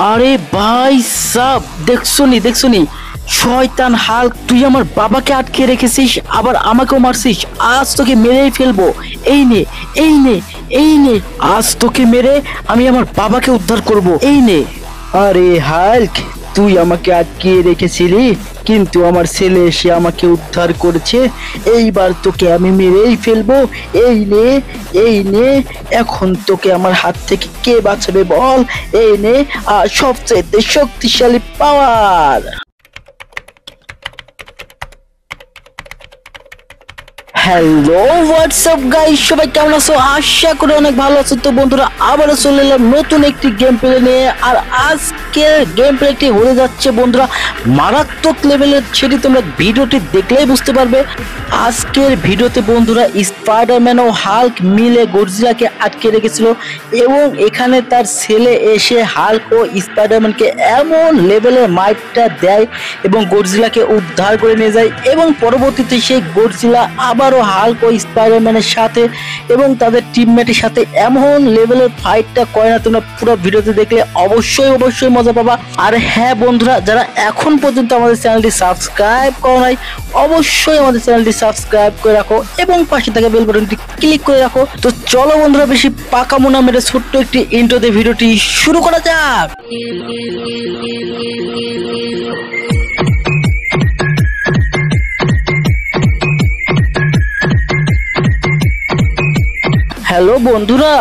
আরে ভাই সাব, দেখছনি শয়তান হাল্ক, তুই আমার বাবাকে আটকে রেখেছিস, আবার আমাকেও মারছিস। আজ তোকে মেরেই ফেলবো। এই নে, এই নে, এই নে, আজ তোকে মেরে আমি আমার বাবাকে উদ্ধার করব। এই নে। আরে হাল্ক, তুই আমাকে আটকে রেখেছিলি, কিন্তু আমার ছেলে এসে আমাকে উদ্ধার করেছে। এইবার তোকে আমি মেরেই ফেলবো। এই নে, এই নে, এখন তোকে আমার হাত থেকে কে বাঁচাবে বল? এই নে, আর সবচেয়ে শক্তিশালী পাওয়ার। হ্যালো হোয়াটসঅ্যাপ গাইস, সবাই কেমন আছো? আশা করি অনেক ভালো আছো। তো বন্ধুরা, আবারও চলে এলাম নতুন একটি গেম প্লে নিয়ে। আর আজকের গেম প্লেটি হয়ে যাচ্ছে বন্ধুরা মারাত্মক লেভেলের, সেটি তোমরা ভিডিওটি দেখলেই বুঝতে পারবে। আজকের ভিডিওতে বন্ধুরা স্পাইডারম্যান ও হাল্ক মিলে গডজিলাকে আটকে রেখেছিল, এবং এখানে তার ছেলে এসে হাল্ক ও স্পাইডারম্যানকে এমন লেভেলের মাইটটা দেয় এবং গডজিলাকে উদ্ধার করে নিয়ে যায়। এবং পরবর্তীতে সেই গডজিলা আবারও হাল্ক ও স্পাইডারম্যানের সাথে এবং তাদের টিমমেটের সাথে এমন লেভেলের ফাইটটা করে না, তোমরা পুরো ভিডিওতে দেখলে অবশ্যই মজা পাবা। আর হ্যাঁ বন্ধুরা, যারা এখন পর্যন্ত আমাদের চ্যানেলটি সাবস্ক্রাইব করো নাই, অবশ্যই আমাদের চ্যানেলটি সাবস্ক্রাইব করে রাখো এবং পাশে থাকা বেল বাটনটি ক্লিক করে রাখো। তো চলো বন্ধুরা, বেশি পাকামো না মেরে ছোট্ট একটি ইন্ট্রোতে ভিডিওটি শুরু করা যাক। হ্যালো বন্ধুরা,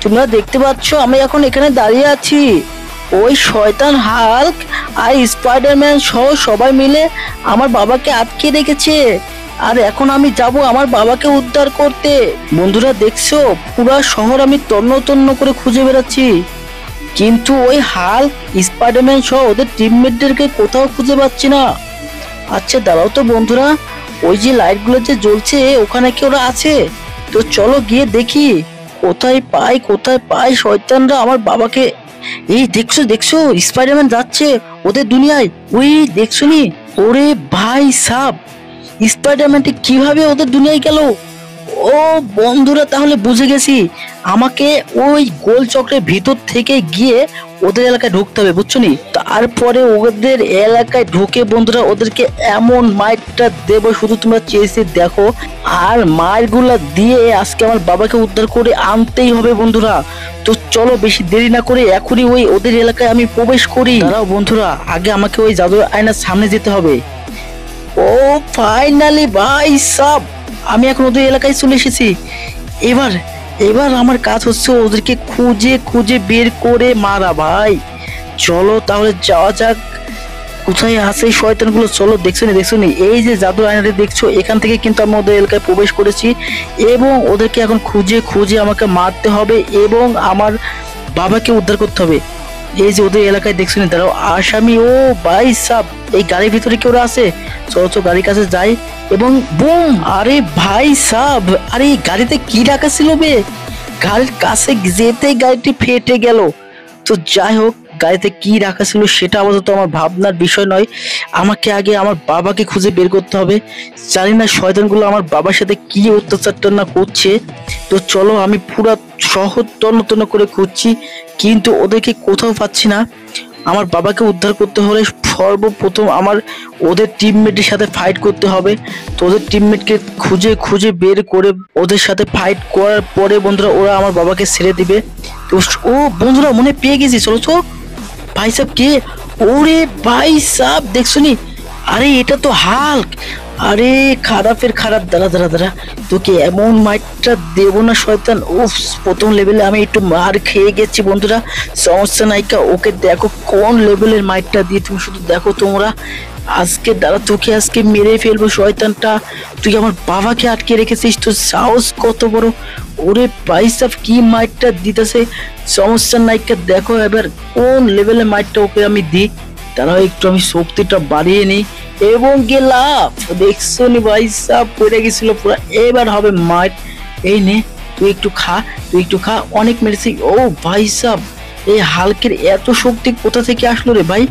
তোমরা দেখতে পাচ্ছ আমি এখন এখানে দাঁড়িয়ে আছি। ওই শয়তান হাল্ক আর স্পাইডারম্যান সহ সবাই মিলে আমার বাবাকে আটকে রেখেছে, আর এখন আমি যাব আমার বাবাকে উদ্ধার করতে। বন্ধুরা দেখছো, পুরো শহর আমি তন্ন করে খুঁজে বেড়াচ্ছি, কিন্তু ওই হাল্ক স্পাইডারম্যান সহ ওদের টিমমেটদেরকে কোথাও খুঁজে পাচ্ছি না। আচ্ছা দাঁড়াও তো বন্ধুরা, ওই যে লাইটগুলো যে জ্বলছে ওখানে কি ওরা আছে? তো চলো গিয়ে দেখি কোথায় পাই শয়তানরা আমার বাবাকে। এই দেখছো স্পাইডারম্যান যাচ্ছে ওদের দুনিয়ায়, ওই দেখছনি? ওরে ভাই সাব, স্পাইডারম্যানটি কিভাবে ওদের দুনিয়ায় গেল? ও বন্ধুরা, তাহলে বুঝে গেছি, আমাকে ওই গোল চক্রের ভিতর থেকে গিয়ে ওদের এলাকায় ঢুকতে হবে, বুঝছো নি? তারপরে ওদের এলাকায় ঢুকে বন্ধুরা ওদেরকে এমন মাইরটা দেবো, শুধু তোমরা চেয়েছে দেখো। আর মারগুলা দিয়ে আজকে আমার বাবাকে উদ্ধার করে আনতেই হবে বন্ধুরা। তো চলো বেশি দেরি না করে এখনই ওই ওদের এলাকায় আমি প্রবেশ করি। দাঁড়াও বন্ধুরা, আগে আমাকে ওই জাদুর আয়নার সামনে যেতে হবে। ও ফাইনালি ভাই সাব, আমি এখন ওদের এলাকায় চলে এসেছি। এবার আমার কাজ হচ্ছে ওদেরকে খুঁজে বের করে মারা। ভাই চলো তাহলে যাওয়া যাক। কোথায় আছে শয়তানগুলো? চলো, দেখছো নি এই যে জাদুর আয়নাটা দেখছো, এখান থেকে কিন্তু আমি ওদের এলাকায় প্রবেশ করেছি, এবং ওদেরকে এখন খুঁজে আমাকে মারতে হবে এবং আমার বাবাকে উদ্ধার করতে হবে। এই যে ওদের এলাকায় দেখছো নি, দাঁড়াও আসামি। ও ভাই সাব, এই গাড়ির ভিতরে কেউ আছে? চলো গাড়ির কাছে যাই এবং বুম। আরে ভাই সাব, আরে গাড়িতে কি রাখা ছিল বে? গাড়ির কাছে যেতেই গাড়িটি ফেটে গেল। তো যাই হোক, গাড়িতে কি রাখা ছিল সেটা আপাতত আমার ভাবনার বিষয় নয়, আমাকে আগে আমার বাবাকে খুঁজে বের করতে হবে। জানি না শয়তানগুলো আমার বাবার সাথে কি অত্যাচারটা না করছে। তো চলো, আমি পুরো শহর তন্ন করে খুঁজছি, কিন্তু ওদেরকে কোথাও পাচ্ছি না। আমার বাবাকে উদ্ধার করতে হলে সর্বপ্রথম আমার ওদের টিমমেটের সাথে ফাইট করতে হবে। তো ওদের টিমমেটকে খুঁজে বের করে ওদের সাথে ফাইট করার পরে বন্ধুরা ওরা আমার বাবাকে ছেড়ে দিবে। তো ও বন্ধুরা, মনে পেয়ে গেছি, চলো তো। ভাই সাহেব কে? ওরে ভাই সাহেব, দেখছো নি? আরে এটা তো হাল্ক। আরে খারাপের খারাপ, দাঁড়া, তোকে এমন মাইটটা দেবো না শয়তান। উফ, প্রথম লেভেলে আমি একটু মার খেয়ে গেছি বন্ধুরা, সমস্যা নাইকা। ওকে দেখো কোন লেভেলের মাইটটা দিয়ে, তুমি শুধু দেখো তোমরা। আজকে দাঁড়া, তোকে আজকে মেরে ফেলবো শয়তানটা। তুই আমার বাবাকে আটকে রেখেছিস, তোর সাহস কত বড়! ওরে ভাই সাহেব, কি মাইটটা দিতেছে, সমস্যা নাইকা। দেখো এবার কোন লেভেলের মাইটটা ওকে আমি দিই। দাঁড়াও একটু আমি শক্তিটা বাড়িয়ে নিই এবং গেলাম। দেখছো নি ভাই সাহেব, পড়ে গেছিল পুরো। এবার হবে মাইট। এই নে, তুই একটু খা, অনেক মেরেছি। ও ভাই সাহেব, এই হাল্কের এত শক্তি কোথা থেকে আসলো রে ভাই?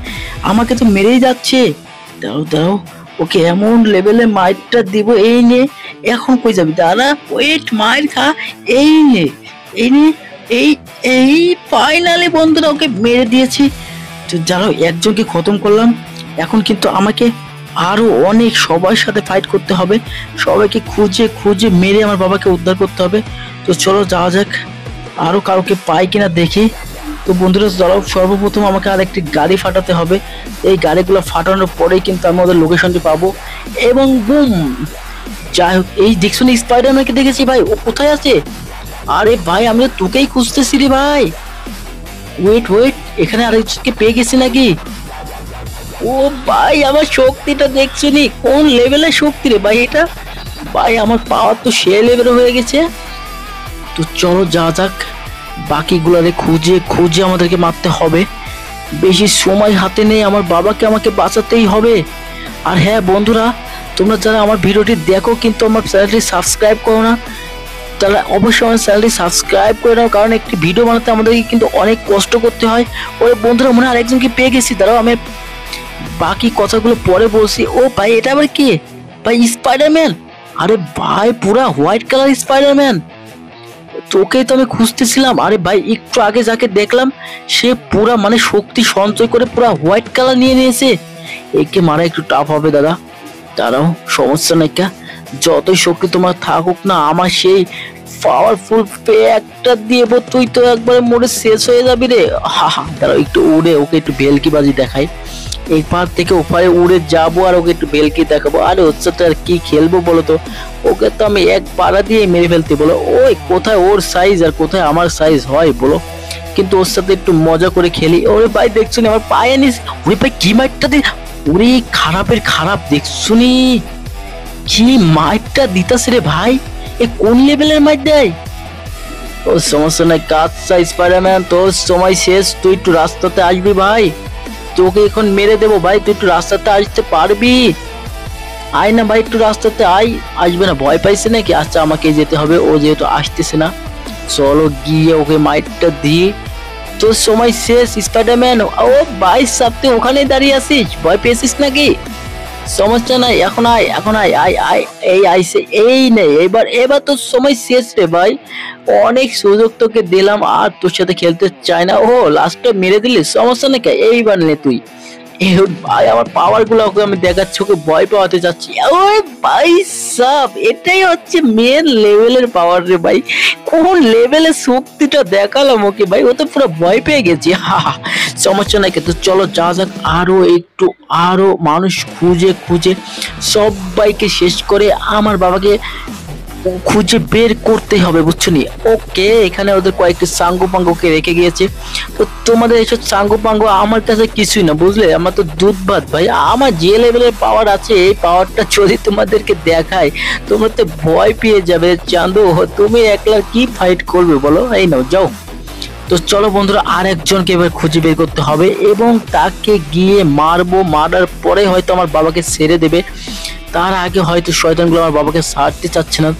আমাকে তো মেরেই যাচ্ছে। দাঁড়াও, ওকে এমন লেভেলে মাইটটা দিব। এই নে, এখন কই যাবি? দাঁড়া, ওয়েট, মাইর খা। এই নে, এই ফাইনালি বন্ধুরা ওকে মেরে দিয়েছি। তো যারা একজনকে খতম করলাম, এখন কিন্তু আমাকে আরো অনেক সবার সাথে ফাইট করতে হবে, সবাইকে খুঁজে খুঁজে মেরে আমার বাবাকে উদ্ধার করতে হবে। তো চলো যাওয়া যাক, আরো কাউকে পাই কিনা দেখি। তো বন্ধুরা চলো, সর্বপ্রথম আমাকে আর একটি গাড়ি ফাটাতে হবে। এই গাড়িগুলো ফাটানোর পরেই কিন্তু আমি ওদের লোকেশনটি পাবো এবং বুম। যাই হোক, এই দেখছো না স্পাইডারম্যানকে দেখেছি ভাই, ও কোথায় আছে? আরে ভাই আমি তো তোকেই খুঁজতেছি রে ভাই। ওয়েট ওয়েট, এখানে আরেকজনকে পেয়ে গেছি নাকি? ও ভাই আমার শক্তিটা দেখছো নি, কোন লেভেলের শক্তি রে ভাই এটা। ভাই আমার পাওয়ার তো সে লেভেল হয়ে গেছে। তো চলো যাওয়া যাক, বাকিগুলারে খুঁজে খুঁজে আমাদেরকে মারতে হবে। বেশি সময় হাতে নেই, আমার বাবাকে আমাকে বাঁচাতেই হবে। আর হ্যাঁ বন্ধুরা, তোমরা যারা আমার ভিডিওটি দেখো কিন্তু আমার চ্যানেলটি সাবস্ক্রাইব করো না, তাহলে অবশ্যই আমার চ্যানেলটি সাবস্ক্রাইব করে নাও, কারণ একটি ভিডিও বানাতে আমাদেরকে কিন্তু অনেক কষ্ট করতে হয়। ওরে বন্ধুরা, মনে হয় আরেকজনকে পেয়ে গেছি, দাঁড়াও আমি বাকি কথাগুলো পরে বলছি। ও ভাই এটা আবার কে ভাই? স্পাইডারম্যান? আরে ভাই পুরা হোয়াইট কালার স্পাইডারম্যান, তোকেই তো আমি খুঁজতেছিলাম। আরে ভাই একটু আগে যাকে দেখলাম সে পুরা মানে শক্তি সঞ্চয় করে পুরা হোয়াইট কালার নিয়ে নিয়েছে। একে মারা একটু টাফ হবে দাদা, দাঁড়াও সমস্যা নাই। যতই শক্তি তোমার থাকুক না, আমার সেই পাওয়ারফুল একটা দিয়ে তুই তো একবারে মোড়ে শেষ হয়ে যাবি রে। হা হা, দাঁড়াও একটু উড়ে ওকে একটু ভেলকিবাজি দেখাই। এই পার থেকে ওপারে উড়ে যাবো আর ওকে একটু ভেলকি দেখাবো। আরে হচ্ছে তো আর কি খেলবো বলো তো, ওকে তো আমি এক পাড়া দিয়ে মেরে ফেলতে বলো। ওই কোথায় ওর সাইজ আর কোথায় আমার সাইজ হয় বলো, কিন্তু ওর সাথে একটু মজা করে খেলি। ওরে ভাই দেখছো নি আমার পায়ে নিস, ওরে ভাই কি মাইটটা দে, ওরে খারাপের খারাপ দেখছো নি কি মাইটটা দিতাছে রে ভাই, এ কোন লেভেলের মাইট দেয়। ও সমস্যা নাই, কাঁচা স্পাইডারম্যান তোর সময় শেষ, তুই একটু রাস্তাতে আসবি ভাই, তোকে এখন মেরে দেবো ভাই, তুই একটু রাস্তাতে আসতে পারবি? আয় না ভাই একটু রাস্তাতে আয়। আসবে না, ভয় পাইছে নাকি? আচ্ছা আমাকে যেতে হবে, ও যেহেতু আসতেছে না। চলো গিয়ে ওকে মাইটটা দিয়ে, তোর সময় শেষ স্পাইডারম্যান। ও ভাই সাব তুই ওখানে দাঁড়িয়ে আছিস, ভয় পেয়েছিস নাকি? সমস্যা নাই, এখন আয় এখন আয় আয় আয়, এই আইসে এই নেই, এবার এবার তোর সময় শেষ রে ভাই। অনেক সুযোগ তোকে দিলাম আর তোর সাথে খেলতে চাই না। ও লাস্টটা মেরে দিলি, সমস্যা নাকি, এইবার নে তুই। ভাই আমার পাওয়ার গুলো ওকে আমি দেখাচ্ছি, ওকে ভয় পাওয়াতে যাচ্ছি। ওই ভাই সাব, এটাই হচ্ছে মেন লেভেলের পাওয়ার রে ভাই, কোন লেভেলের শক্তিটা দেখালাম ওকে ভাই, ও তো পুরো ভয় পেয়ে গেছি। হা হা, সমস্যা নাই, কিন্তু চলো যা যাক, আরো একটু আরো মানুষ খুঁজে খুঁজে সবাইকে শেষ করে আমার বাবাকে খুঁজে বের করতে হবে, বুঝছো নি? ওকে, এখানে ওদের কয়েকটি সাঙ্গু পাঙ্গুকে রেখে গিয়েছে। তো তোমাদের এইসব সাঙ্গু পাঙ্গু আমার কাছে কিছুই না, বুঝলে? আমার তো দুধ ভাত ভাই, আমার যে লেভেলের পাওয়ার আছে এই পাওয়ারটা যদি তোমাদেরকে দেখায় তোমরা তো ভয় পেয়ে যাবে। চাঁদু তুমি একলা কি ফাইট করবে বলো? এই নাও যাও। তো চলো বন্ধুরা, আর একজনকে এবার খুঁজে বের করতে হবে এবং তাকে গিয়ে মারবো, মারার পরে হয়তো আমার বাবাকে ছেড়ে দেবে। তার আগে হয়তো শয়তানগুলো আমার বাবাকে ছাড়তে চাচ্ছে না,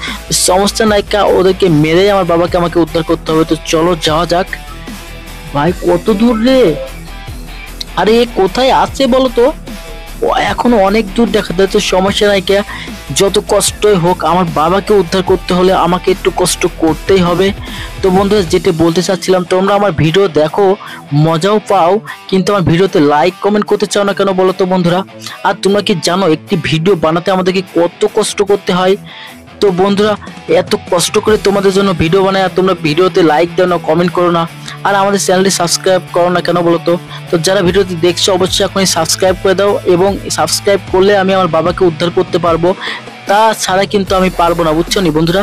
সমস্যা নাই, ওদেরকে মেরে আমার বাবাকে আমাকে উদ্ধার করতে হবে। তো চলো যাওয়া যাক। ভাই কত দূর রে? আরে কোথায় আছে বলো তো? ও এখনো অনেক দূর দেখা যাচ্ছে, সমস্যা নাই, যত কষ্টই হোক আমার বাবাকে উদ্ধার করতে হলে আমাকে একটু কষ্ট করতেই হবে। তো বন্ধুরা যেটা বলতে চাচ্ছিলাম, তোমরা আমার ভিডিও দেখো, মজাও পাও, কিন্তু আমার ভিডিওতে লাইক কমেন্ট করতে চাও না কেন বলো তো বন্ধুরা? আর তোমরা কি জানো একটি ভিডিও বানাতে আমাদেরকে কত কষ্ট করতে হয়? তো বন্ধুরা এত কষ্ট করে তোমাদের জন্য ভিডিও বানাই আর তোমরা ভিডিওতে লাইক দাও না, কমেন্ট করো না, আর আমাদের চ্যানেলটি সাবস্ক্রাইব করো না কেন বলো তো? তো যারা ভিডিওটি দেখছো অবশ্যই এখনই সাবস্ক্রাইব করে দাও, এবং সাবস্ক্রাইব করলে আমি আমার বাবাকে উদ্ধার করতে পারবো, তাছাড়া কিন্তু আমি পারবো না, বুঝছো নি বন্ধুরা?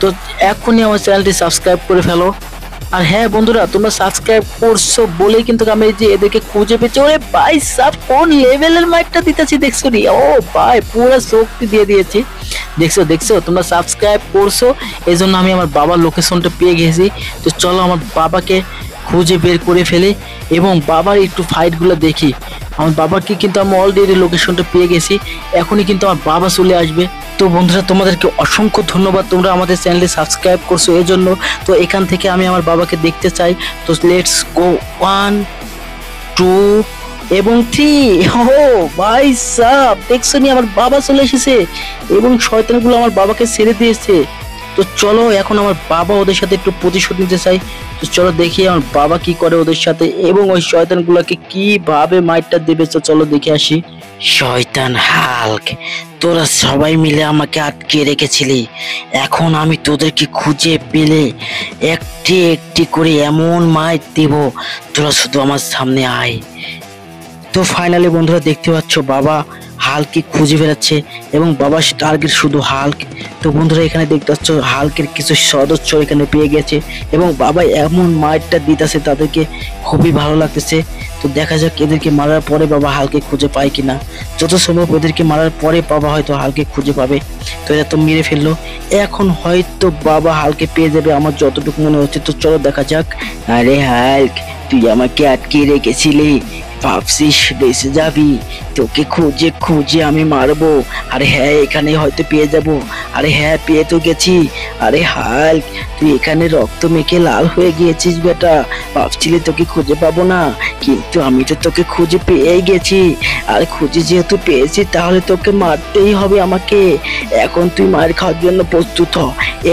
তো এখনই আমার চ্যানেলটি সাবস্ক্রাইব করে ফেলো। আর হ্যাঁ বন্ধুরা, তোমরা সাবস্ক্রাইব করছো বলেই কিন্তু আমি এই যে এদেরকে খুঁজে পেয়েছি। ওরে ভাই সাব, কোন লেভেলের মাইকটা দিতেছি দেখছো নি? ও ভাই পুরো শক্তি দিয়ে দিয়েছি, দেখছো দেখছো? তোমরা সাবস্ক্রাইব করছো এই জন্য আমি আমার বাবার লোকেশনটা পেয়ে গেছি। তো চলো আমার বাবাকে খুঁজে বের করে ফেলে এবং বাবার একটু ফাইটগুলো দেখি। আমার বাবাকে কিন্তু আমি অলরেডি লোকেশনটা পেয়ে গেছি, এখনই কিন্তু আমার বাবা চলে আসবে। তো বন্ধুরা তোমাদেরকে অসংখ্য ধন্যবাদ, তোমরা আমাদের চ্যানেলে সাবস্ক্রাইব করছো এই জন্য। তো এখান থেকে আমি আমার বাবাকে দেখতে চাই। তো লেটস গো, 1 2 এবং 3। ও ভাই সাব দেখছো নি, আমার বাবা চলে এসেছে এবং শয়তানগুলো আমার বাবাকে ছেড়ে দিয়েছে। তো চলো এখন আমার বাবা ওদের সাথে একটু প্রতিশোধ নিতে চাই। তো চলো দেখি আমার বাবা কি করে ওদের সাথে এবং ওই শয়তানগুলোকে কিভাবে মাইরটা দেবে। তো চলো দেখে আসি। শয়তান হাল্ক, তোরা সবাই মিলে আমাকে আটকে রেখেছিলি, এখন আমি তোদেরকে খুঁজে পেলে একটি একটি করে এমন মাইর দেব, তোরা শুধু আমার সামনে আয়। তো ফাইনালি বন্ধুরা দেখতে পাচ্ছ বাবা হাল্ককে খুঁজে বেড়াচ্ছে এবং বাবার টার্গেট শুধু হাল্ক। তো বন্ধুরা এখানে দেখতে পাচ্ছ হাল্কের কিছু সদস্য এখানে পেয়ে গেছে এবং বাবা এমন মাইরটা দিতেছে তাদেরকে খুবই ভালো লাগতেছে। তো দেখা যাক এদেরকে মারার পরে বাবা হালকে খুঁজে পায় কিনা। যত সম্ভব এদেরকে মারার পরে বাবা হয়তো হালকে খুঁজে পাবে। তো এরা তো মেরে ফেললো, এখন হয়তো বাবা হালকে পেয়ে যাবে আমার যতটুকু মনে হচ্ছে। তো চলো দেখা যাক। আরে হাল্ক, তুই আমাকে আটকে রেখেছিলি, ভাবছিস বেঁচে যাবি? তোকে খুঁজে খুঁজে আমি মারবো। আরে হ্যাঁ, এখানে হয়তো পেয়ে যাব। আরে হ্যাঁ, পেয়ে তো গেছি। আরে হাল্ক, তুই এখানে রক্ত মেখে লাল হয়ে গিয়েছিস বেটা। ভাবছিলি তোকে খুঁজে পাবো না, কিন্তু আমি তো তোকে খুঁজে পেয়ে গেছি। আর খুঁজে যেহেতু পেয়েছি তাহলে তোকে মারতেই হবে আমাকে। এখন তুই মার খাওয়ার জন্য প্রস্তুত হ।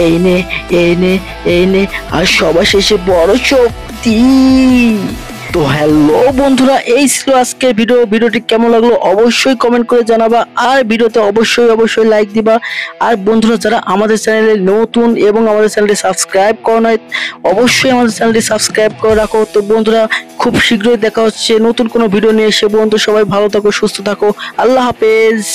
এই নে, এই নে, এই নে, আর সবার শেষে বড় শক্তি। তো হ্যালো বন্ধুরা, এই ছিল আজকের ভিডিওটি কেমন লাগলো অবশ্যই কমেন্ট করে জানাবা, আর ভিডিওতে অবশ্যই লাইক দিবা। আর বন্ধুরা যারা আমাদের চ্যানেলে নতুন এবং আমাদের চ্যানেলটি সাবস্ক্রাইব করো নাই, অবশ্যই আমাদের চ্যানেলটি সাবস্ক্রাইব করে রাখো। তো বন্ধুরা খুব শীঘ্রই দেখা হচ্ছে নতুন কোনো ভিডিও নিয়ে। সে বন্ধু সবাই ভালো থাকো, সুস্থ থাকো, আল্লাহ হাফেজ।